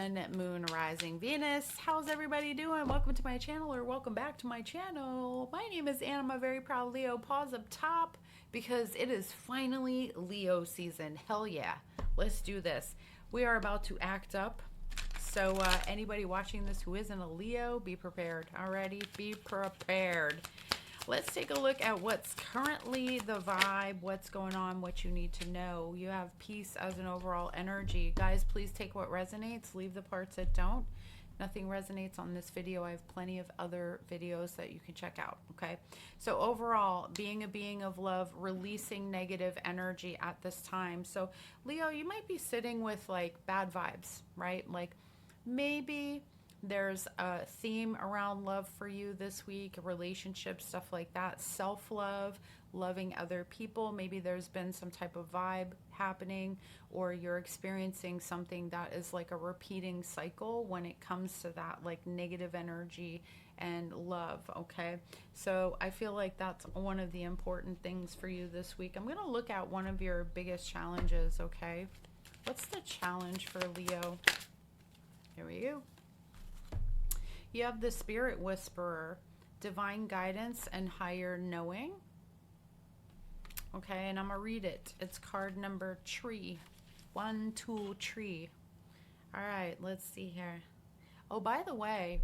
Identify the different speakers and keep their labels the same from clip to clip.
Speaker 1: Sun, Moon, Rising, Venus. How's everybody doing? Welcome to my channel, or welcome back to my channel. My name is Anna. I'm a very proud Leo. Pause up top because it is finally Leo season. Hell yeah. Let's do this. We are about to act up. So anybody watching this who isn't a Leo, be prepared. Alrighty, be prepared. Let's take a look at what's currently the vibe, what's going on, what you need to know. You have peace as an overall energy. Guys, please take what resonates, leave the parts that don't. Nothing resonates on this video. I have plenty of other videos that you can check out, okay? So overall, being a being of love, releasing negative energy at this time. So Leo, you might be sitting with like bad vibes, right? Like maybe there's a theme around love for you this week, relationships, stuff like that, self-love, loving other people. Maybe there's been some type of vibe happening, or you're experiencing something that is like a repeating cycle when it comes to that like negative energy and love, okay? So I feel like that's one of the important things for you this week. I'm going to look at one of your biggest challenges, okay? What's the challenge for Leo? Here we go. You have the Spirit Whisperer, divine guidance and higher knowing. Okay, and I'm going to read it. It's card number tree. 1, 2, tree. All right, let's see here. Oh, by the way,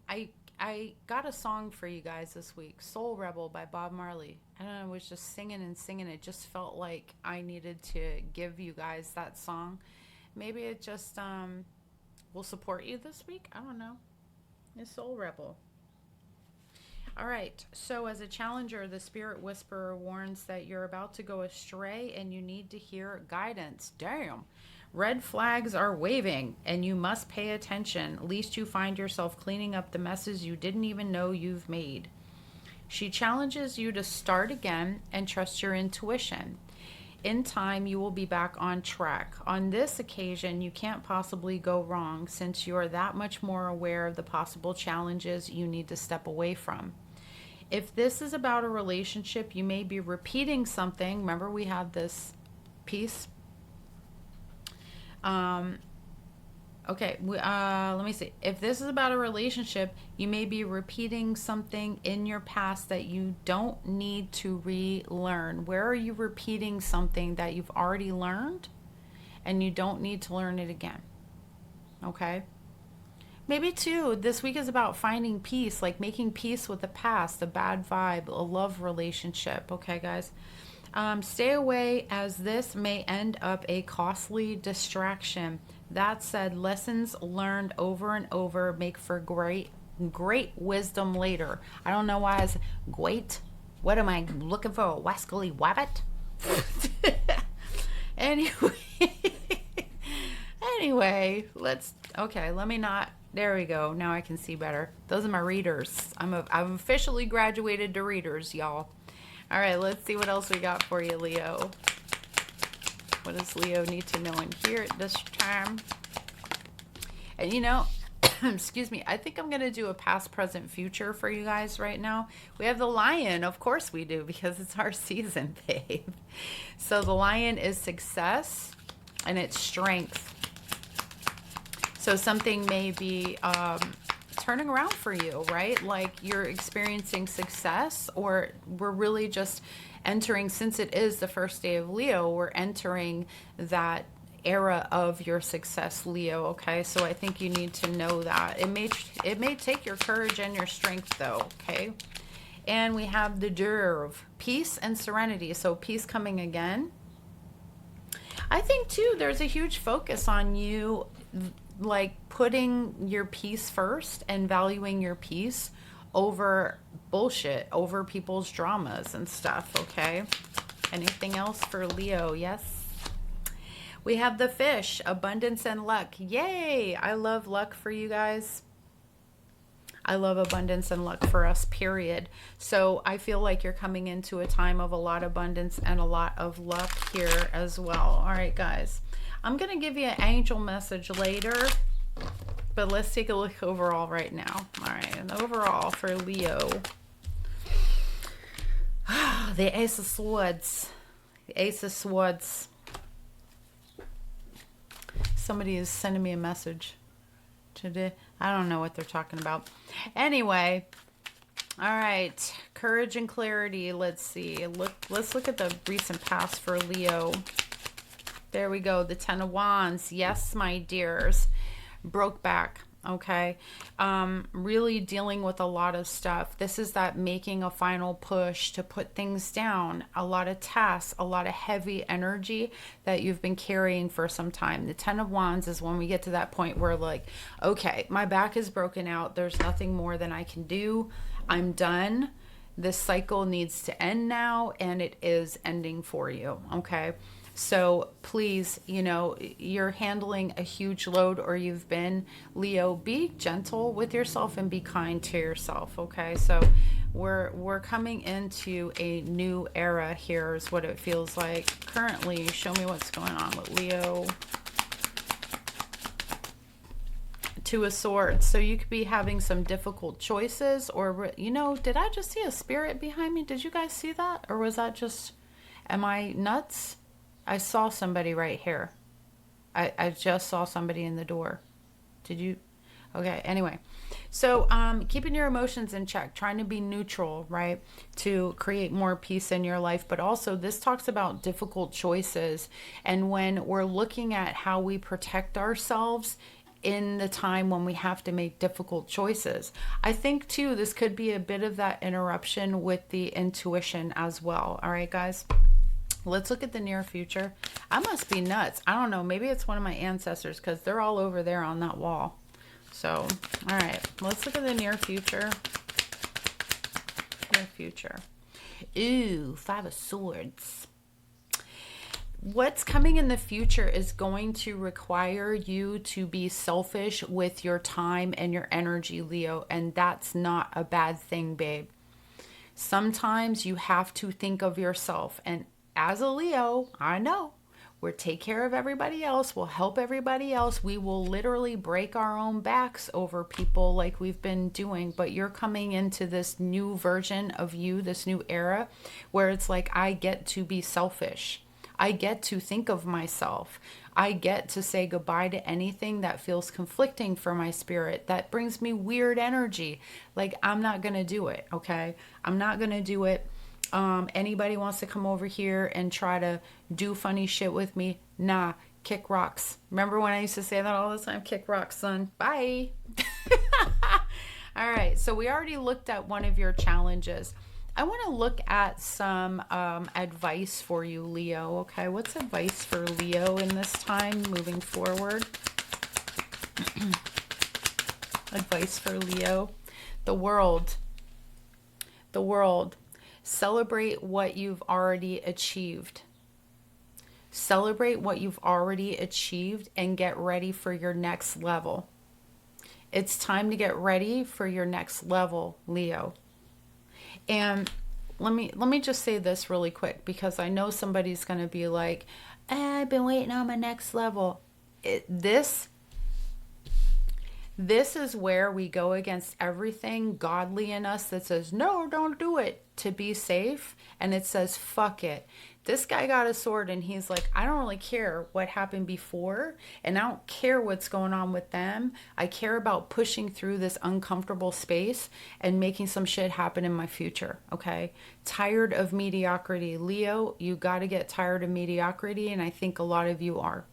Speaker 1: I got a song for you guys this week, Soul Rebel by Bob Marley. I don't know, I was just singing and singing. It just felt like I needed to give you guys that song. Maybe it just will support you this week. I don't know. It's Soul Rebel. All right. So as a challenger, the Spirit Whisperer warns that you're about to go astray and you need to hear guidance. Damn. Red flags are waving and you must pay attention, lest you find yourself cleaning up the messes you didn't even know you've made. She challenges you to start again and trust your intuition. In time, you will be back on track. On this occasion, you can't possibly go wrong since you are that much more aware of the possible challenges you need to step away from. If this is about a relationship, you may be repeating something. Remember, we have this piece. Okay, let me see. If this is about a relationship, you may be repeating something in your past that you don't need to relearn. Where are you repeating something that you've already learned and you don't need to learn it again? Okay? Maybe too, this week is about finding peace, like making peace with the past, a bad vibe, a love relationship. Okay, guys? Stay away, as this may end up a costly distraction. That said, lessons learned over and over make for great wisdom later. I don't know why it's great. What am I looking for? A wascally wabbit? Anyway, let me not. There we go. Now I can see better. Those are my readers. I've officially graduated to readers, y'all. All right, let's see what else we got for you, Leo. What does Leo need to know in here at this time? And you know, excuse me, I think I'm going to do a past, present, future for you guys right now. We have the Lion. Of course we do, because it's our season, babe. So the Lion is success and it's strength. So something may be turning around for you, right? Like you're experiencing success, or we're really just entering, since it is the first day of Leo, we're entering that era of your success, Leo. Okay, so I think you need to know that it may take your courage and your strength though. Okay, and we have the Derv, peace and serenity. So peace coming again. I think too there's a huge focus on you like putting your peace first and valuing your peace over bullshit, over people's dramas and stuff. Okay, anything else for Leo? Yes, we have the Fish, abundance and luck. Yay, I love luck for you guys. I love abundance and luck for us, period. So I feel like you're coming into a time of a lot of abundance and a lot of luck here as well. All right, guys, I'm gonna give you an angel message later, but let's take a look overall right now. All right, and overall for Leo, the Ace of Swords. The Ace of Swords. Somebody is sending me a message today. I don't know what they're talking about. Anyway, all right. Courage and clarity. Let's see. Let's look at the recent past for Leo. There we go. The Ten of Wands. Yes, my dears. Broke back. Okay. Really dealing with a lot of stuff. This is that making a final push to put things down. A lot of tasks, a lot of heavy energy that you've been carrying for some time. The Ten of Wands is when we get to that point where like, okay, my back is broken out. There's nothing more than I can do. I'm done. This cycle needs to end now, and it is ending for you. Okay. So please, you know, you're handling a huge load, or you've been, Leo, be gentle with yourself and be kind to yourself. Okay. So we're coming into a new era here is what it feels like currently. Show me what's going on with Leo. Two of Swords. So you could be having some difficult choices, or, you know, did I just see a spirit behind me? Did you guys see that? Or was that just, am I nuts? I saw somebody right here. I just saw somebody in the door. Did you? Okay, anyway. So keeping your emotions in check, trying to be neutral, right? To create more peace in your life. But also this talks about difficult choices. And when we're looking at how we protect ourselves in the time when we have to make difficult choices. I think too, this could be a bit of that interruption with the intuition as well. All right, guys. Let's look at the near future. I must be nuts. I don't know. Maybe it's one of my ancestors because they're all over there on that wall. So, all right. Let's look at the near future. Near future. Ooh, Five of Swords. What's coming in the future is going to require you to be selfish with your time and your energy, Leo. And that's not a bad thing, babe. Sometimes you have to think of yourself. And as a Leo, I know we'll take care of everybody else. We'll help everybody else. We will literally break our own backs over people like we've been doing. But you're coming into this new version of you, this new era, where it's like, I get to be selfish. I get to think of myself. I get to say goodbye to anything that feels conflicting for my spirit, that brings me weird energy. Like, I'm not going to do it, okay? I'm not going to do it. Anybody wants to come over here and try to do funny shit with me? Nah, kick rocks. Remember when I used to say that all the time? Kick rocks, son. Bye. All right, so we already looked at one of your challenges. I want to look at some advice for you, Leo. Okay, what's advice for Leo in this time moving forward? Advice for Leo. The world. The world. Celebrate what you've already achieved. Celebrate what you've already achieved and get ready for your next level. It's time to get ready for your next level, Leo. And let me just say this really quick, because I know somebody's going to be like, I've been waiting on my next level. This is where we go against everything godly in us that says, no, don't do it, to be safe. And it says, fuck it. This guy got a sword and he's like, I don't really care what happened before. And I don't care what's going on with them. I care about pushing through this uncomfortable space and making some shit happen in my future. Okay. Tired of mediocrity. Leo, you got to get tired of mediocrity. And I think a lot of you are.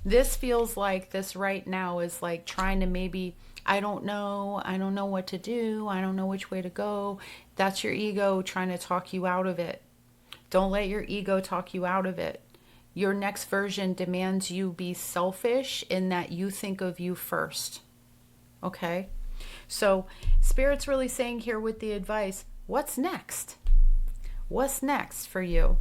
Speaker 1: This feels like this right now is like trying to maybe, I don't know what to do. I don't know which way to go. That's your ego trying to talk you out of it. Don't let your ego talk you out of it. Your next version demands you be selfish in that you think of you first. Okay? So Spirit's really saying here with the advice, what's next? What's next for you?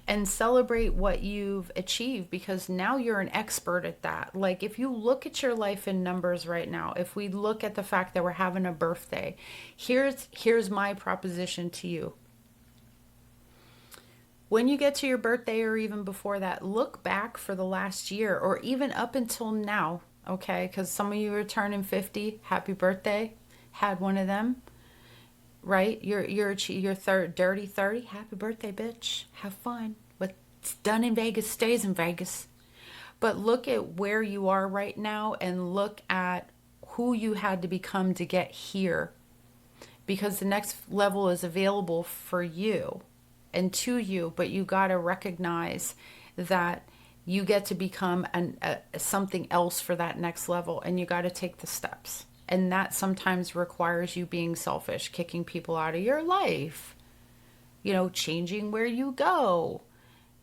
Speaker 1: And celebrate what you've achieved, because now you're an expert at that. Like, if you look at your life in numbers right now, if we look at the fact that we're having a birthday, here's my proposition to you. When you get to your birthday, or even before that, look back for the last year, or even up until now, okay? Because some of you are turning 50. Happy birthday. Had one of them. Right? You're dirty 30. Happy birthday, bitch. Have fun. What's done in Vegas stays in Vegas. But look at where you are right now and look at who you had to become to get here, because the next level is available for you and to you, but you got to recognize that you get to become something else for that next level, and you got to take the steps. And that sometimes requires you being selfish, kicking people out of your life, changing where you go,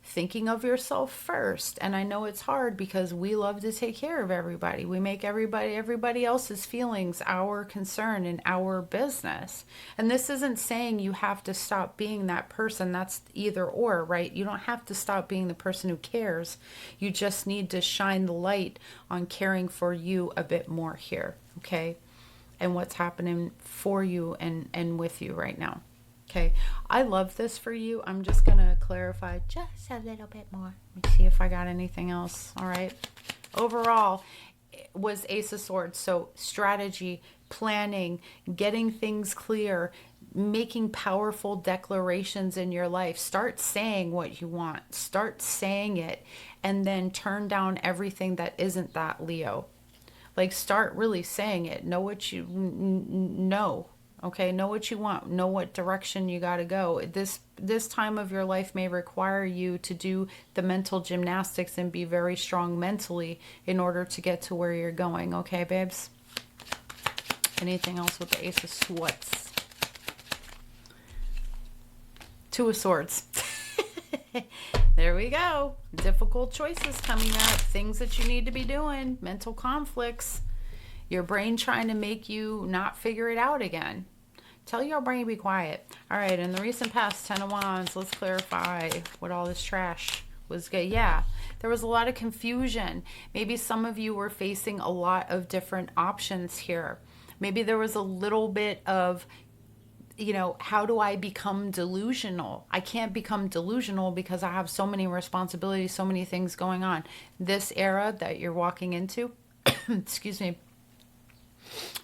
Speaker 1: thinking of yourself first. And I know it's hard because we love to take care of everybody. We make everybody else's feelings our concern and our business. And this isn't saying you have to stop being that person. That's either or, right? You don't have to stop being the person who cares. You just need to shine the light on caring for you a bit more here, okay? And what's happening for you and with you right now. Okay, I love this for you. I'm just going to clarify just a little bit more. Let me see if I got anything else. All right. Overall, it was Ace of Swords. So strategy, planning, getting things clear, making powerful declarations in your life. Start saying what you want. Start saying it, and then turn down everything that isn't that, Leo. Like, start really saying it. Know what you know. Okay, know what you want, know what direction you got to go. This time of your life may require you to do the mental gymnastics and be very strong mentally in order to get to where you're going. Okay, babes? Anything else with the Ace of Swords? Two of Swords. There we go. Difficult choices coming up. Things that you need to be doing. Mental conflicts. Your brain trying to make you not figure it out again. Tell your brain to be quiet. All right, in the recent past, 10 of Wands, let's clarify what all this trash was good. Yeah, there was a lot of confusion. Maybe some of you were facing a lot of different options here. Maybe there was a little bit of, how do I become delusional? I can't become delusional because I have so many responsibilities, so many things going on. This era that you're walking into, excuse me,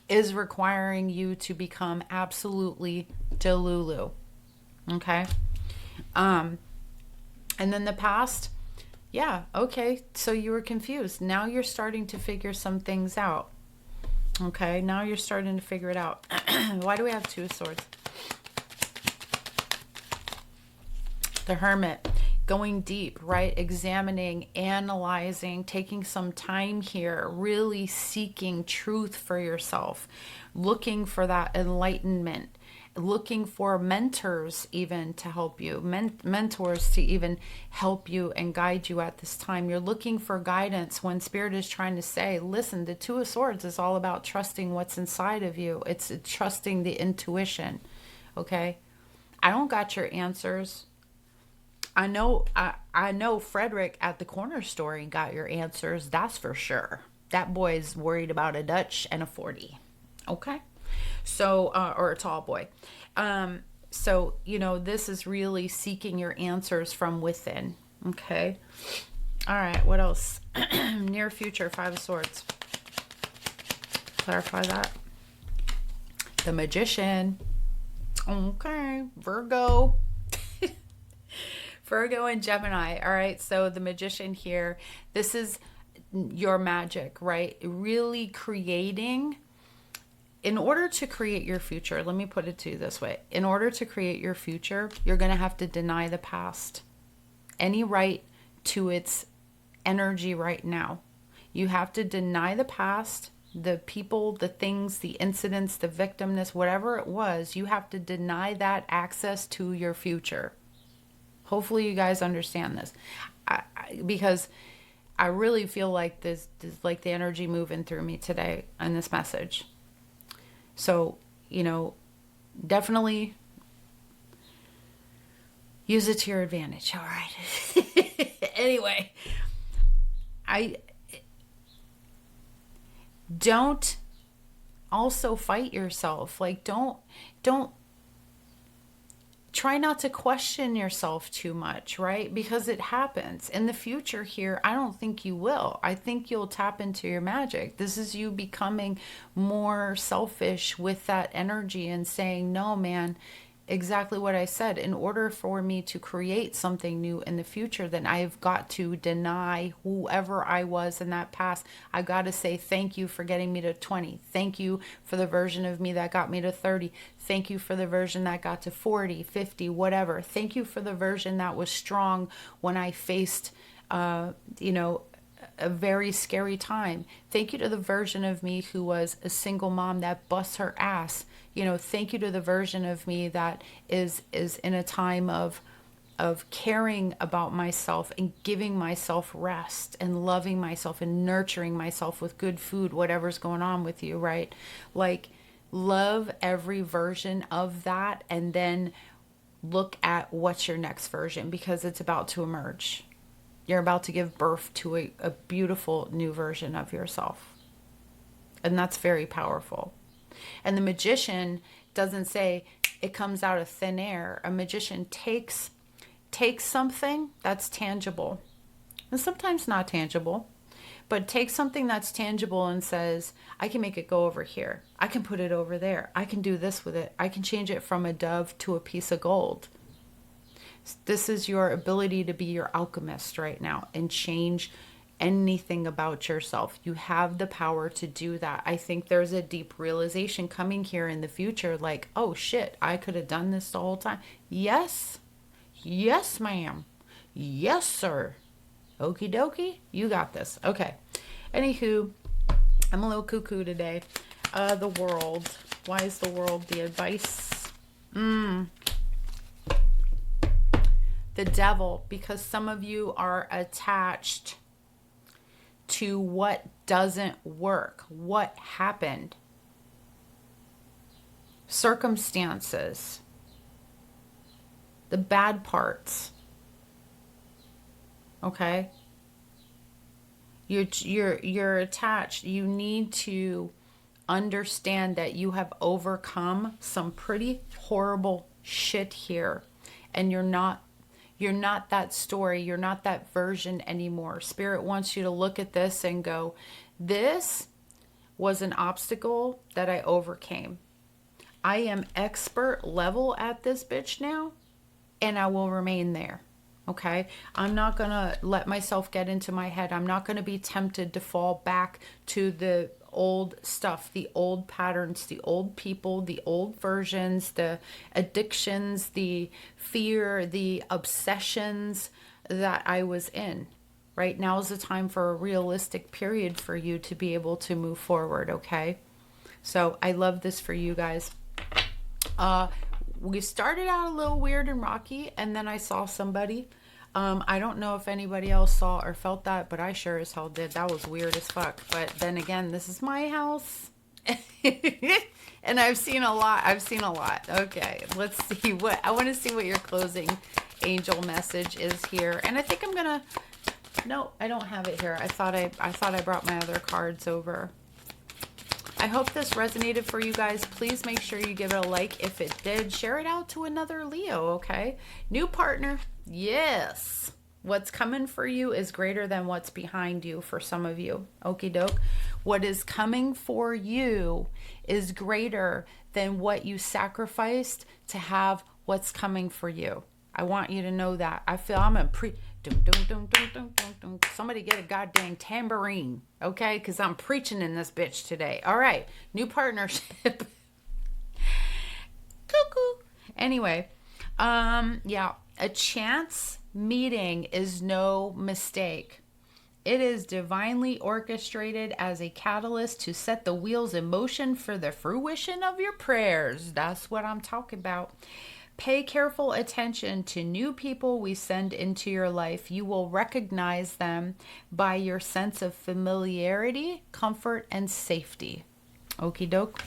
Speaker 1: is requiring you to become absolutely delulu. Okay? And then the past, yeah, okay, so you were confused. Now you're starting to figure some things out. Okay, now you're starting to figure it out. Why do we have Two of Swords? The Hermit. Going deep, right? Examining, analyzing, taking some time here, really seeking truth for yourself, looking for that enlightenment, looking for mentors even to help you, mentors to even help you and guide you at this time. You're looking for guidance when Spirit is trying to say, listen, the Two of Swords is all about trusting what's inside of you. It's trusting the intuition, okay? I don't got your answers. I know Frederick at the corner store got your answers. That's for sure. That boy's worried about a Dutch and a 40. Okay. So, or a tall boy. So, this is really seeking your answers from within. Okay. All right. What else? Near future, Five of Swords. Clarify that. The Magician. Okay. Virgo. Virgo and Gemini. All right. So the Magician here, this is your magic, right? Really creating. In order to create your future, let me put it to you this way. In order to create your future, you're going to have to deny the past. Any right to its energy right now. You have to deny the past, the people, the things, the incidents, the victimness, whatever it was. You have to deny that access to your future. Hopefully you guys understand this, because I really feel like this like the energy moving through me today on this message. So, definitely use it to your advantage. All right. Anyway, I don't also fight yourself. Like, don't try not to question yourself too much, right? Because it happens. In the future here, I don't think you will. I think you'll tap into your magic. This is you becoming more selfish with that energy and saying, no, man, exactly what I said. In order for me to create something new in the future, then I've got to deny whoever I was in that past. I got to say thank you for getting me to 20. Thank you for the version of me that got me to 30. Thank you for the version that got to 40, 50, whatever. Thank you for the version that was strong when I faced, you know, a very scary time. Thank you to the version of me who was a single mom that busts her ass. You know, thank you to the version of me that is in a time of caring about myself and giving myself rest and loving myself and nurturing myself with good food, whatever's going on with you, right? Like, love every version of that, and then look at what's your next version, because it's about to emerge. You're about to give birth to a beautiful new version of yourself. And that's very powerful. And the magician doesn't say it comes out of thin air. A magician takes something that's tangible, and sometimes not tangible, but takes something that's tangible and says, I can make it go over here. I can put it over there. I can do this with it. I can change it from a dove to a piece of gold. This is your ability to be your alchemist right now and change anything about yourself. You have the power to do that. I think there's a deep realization coming here in the future, like, oh shit, I could have done this the whole time. Yes. Yes, ma'am. Yes, sir. Okie dokie. You got this. Okay. Anywho, I'm a little cuckoo today. The world. Why is the world the advice? The devil, because some of you are attached to what doesn't work, what happened, circumstances, the bad parts. Okay? You're attached. You need to understand that you have overcome some pretty horrible shit here, and you're not that story. You're not that version anymore. Spirit wants you to look at this and go, this was an obstacle that I overcame. I am expert level at this bitch now, and I will remain there. Okay? I'm not going to let myself get into my head. I'm not going to be tempted to fall back to the old stuff, the old patterns, the old people, the old versions, the addictions, the fear, the obsessions that I was in. Right now is the time for a realistic period for you to be able to move forward, okay? So I love this for you guys. We started out a little weird and rocky, and then I saw somebody. I don't know if anybody else saw or felt that, but I sure as hell did. That was weird as fuck. But then again, this is my house. And I've seen a lot. Okay, let's see what, I want to see what your closing angel message is here. And I think I'm going to, no, I don't have it here. I thought I brought my other cards over. I hope this resonated for you guys. Please make sure you give it a like. If it did, share it out to another Leo, okay? New partner. Yes. What's coming for you is greater than what's behind you for some of you. Okie doke. What is coming for you is greater than what you sacrificed to have what's coming for you. I want you to know that. I feel I'm a somebody get a goddamn tambourine, okay? Because I'm preaching in this bitch today. All right, new partnership. Cuckoo. Anyway, yeah, a chance meeting is no mistake. It is divinely orchestrated as a catalyst to set the wheels in motion for the fruition of your prayers. That's what I'm talking about. Pay careful attention to new people we send into your life. You will recognize them by your sense of familiarity, comfort, and safety. Okie doke.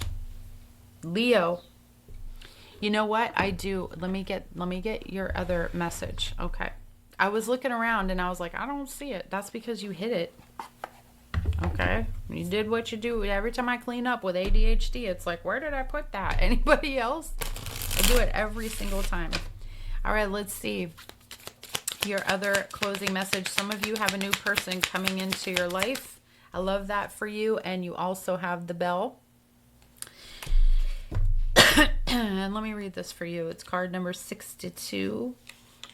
Speaker 1: Leo. You know what? I do. Let me get your other message. Okay. I was looking around and I was like, I don't see it. That's because you hid it. Okay. You did what you do. Every time I clean up with ADHD, it's like, where did I put that? Anybody else? I do it every single time. All right, let's see your other closing message. Some of you have a new person coming into your life. I love that for you. And you also have the bell. And let me read this for you. It's card number 62.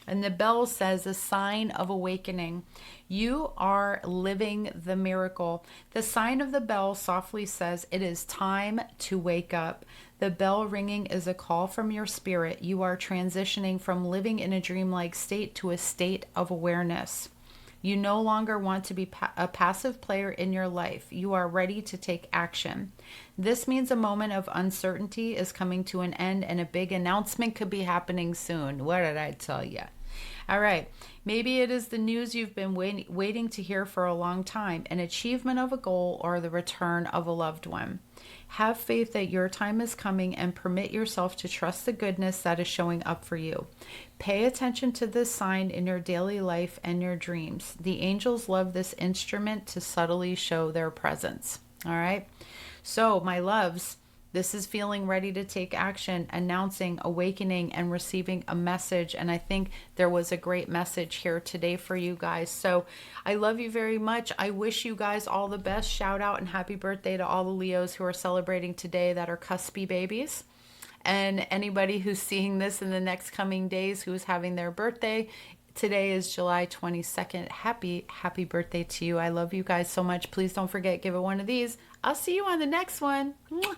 Speaker 1: And the bell says, a sign of awakening. You are living the miracle. The sign of the bell softly says, it is time to wake up. The bell ringing is a call from your spirit. You are transitioning from living in a dreamlike state to a state of awareness. You no longer want to be a passive player in your life. You are ready to take action. This means a moment of uncertainty is coming to an end and a big announcement could be happening soon. What did I tell you? All right. Maybe it is the news you've been waiting to hear for a long time, an achievement of a goal or the return of a loved one. Have faith that your time is coming and permit yourself to trust the goodness that is showing up for you. Pay attention to this sign in your daily life and your dreams. The angels love this instrument to subtly show their presence. All right. So, my loves, this is feeling ready to take action, announcing, awakening, and receiving a message. And I think there was a great message here today for you guys. So I love you very much. I wish you guys all the best. Shout out and happy birthday to all the Leos who are celebrating today that are cuspy babies. And anybody who's seeing this in the next coming days who is having their birthday. Today is July 22nd. Happy birthday to you. I love you guys so much. Please don't forget, give it one of these. I'll see you on the next one. Mwah.